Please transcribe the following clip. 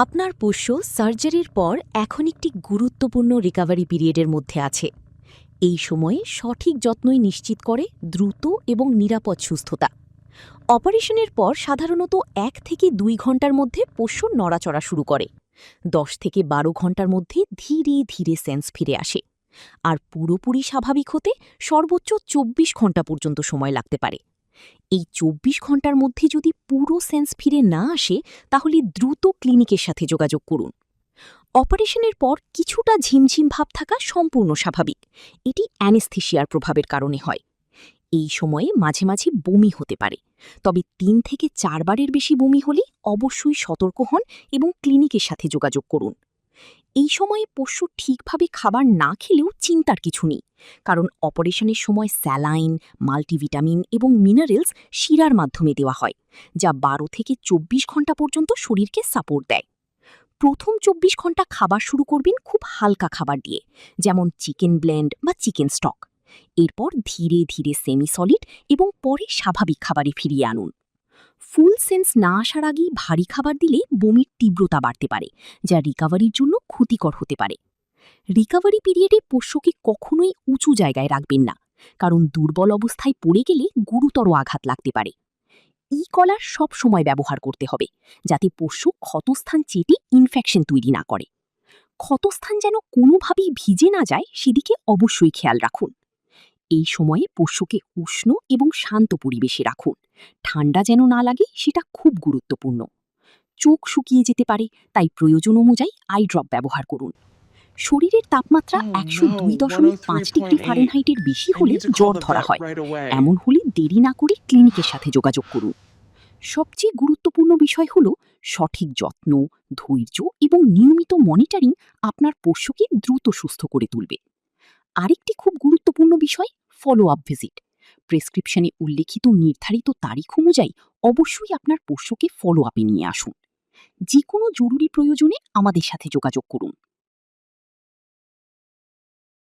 আপনার পোষ্য সার্জারির পর এখন একটি গুরুত্বপূর্ণ রিকভারি পিরিয়ডের মধ্যে আছে। এই সময়ে সঠিক যত্নই নিশ্চিত করে দ্রুত এবং নিরাপদ সুস্থতা। অপারেশনের পর সাধারণত 1 থেকে 2 ঘন্টার মধ্যে পোষ্য নড়াচড়া শুরু করে। 10 থেকে 12 ঘন্টার মধ্যে ধীরে ধীরে সেন্স ফিরে আসে। আর পুরোপুরি স্বাভাবিক হতে সর্বোচ্চ 24 ঘন্টা পর্যন্ত সময় লাগতে পারে। এই 24 ঘন্টার মধ্যে যদি পুরো সেন্স ফিরে না আসে, তাহলে দ্রুত ক্লিনিকের সাথে যোগাযোগ করুন। অপারেশনের পর কিছুটা ঝিমঝিম ভাব থাকা সম্পূর্ণ স্বাভাবিক। এটি অ্যানেস্থেশিয়ার প্রভাবের কারণে হয়। এই সময়ে মাঝে মাঝে বমি হতে পারে, তবে 3 থেকে 4 বারের বেশি বমি হলে অবশ্যই সতর্ক হন এবং ক্লিনিকের সাথে যোগাযোগ করুন। এই সময়ে পোষ্য ঠিকভাবে খাবার না খেলেও চিন্তার কিছু নেই, কারণ অপারেশনের সময় স্যালাইন, মাল্টিভিটামিন এবং মিনারেলস শিরার মাধ্যমে দেওয়া হয়, যা 12 থেকে 24 ঘন্টা পর্যন্ত শরীরকে সাপোর্ট দেয়। প্রথম 24 ঘন্টা খাবার শুরু করবেন খুব হালকা খাবার দিয়ে, যেমন চিকেন ব্লেন্ড বা চিকেন স্টক। এরপর ধীরে ধীরে সেমি সলিড এবং পরে স্বাভাবিক খাবারে ফিরিয়ে আনুন। ফুল সেন্স না আসার আগেই ভারী খাবার দিলে বমির তীব্রতা বাড়তে পারে, যা রিকভারির জন্য ক্ষতিকর হতে পারে। রিকভারি পিরিয়ডে পোষ্যকে কখনোই উঁচু জায়গায় রাখবেন না, কারণ দুর্বল অবস্থায় পড়ে গেলে গুরুতর আঘাত লাগতে পারে। কলার সব সময় ব্যবহার করতে হবে, যাতে পোষ্য ক্ষতস্থান চেটে ইনফেকশন তৈরি না করে। ক্ষতস্থান যেন কোনোভাবেই ভিজে না যায় সেদিকে অবশ্যই খেয়াল রাখুন। এই সময়ে পোষ্যকে উষ্ণ এবং শান্ত পরিবেশে রাখুন। ঠান্ডা যেন না লাগে সেটা খুব গুরুত্বপূর্ণ। চোখ শুকিয়ে যেতে পারে, তাই প্রয়োজন অনুযায়ী আই ড্রপ ব্যবহার করুন। শরীরের তাপমাত্রা Oh no, 102.5 ডিগ্রি 103.8. ফারেনহাইটের বেশি I হলে need to call জ্বর the ধরা vet হয়। right away. এমন হলে দেরি না করে ক্লিনিকের সাথে যোগাযোগ করুন। সবচেয়ে গুরুত্বপূর্ণ বিষয় হল সঠিক যত্ন, ধৈর্য এবং নিয়মিত মনিটরিং আপনার পোষ্যকে দ্রুত সুস্থ করে তুলবে। আরেকটি খুব গুরুত্বপূর্ণ বিষয় ফলো আপ ভিজিট। প্রেসক্রিপশনে উল্লেখিত নির্ধারিত তারিখ অনুযায়ী অবশ্যই আপনার পোষ্যকে ফলো আপে নিয়ে আসুন। যে কোনো জরুরি প্রয়োজনে আমাদের সাথে যোগাযোগ করুন।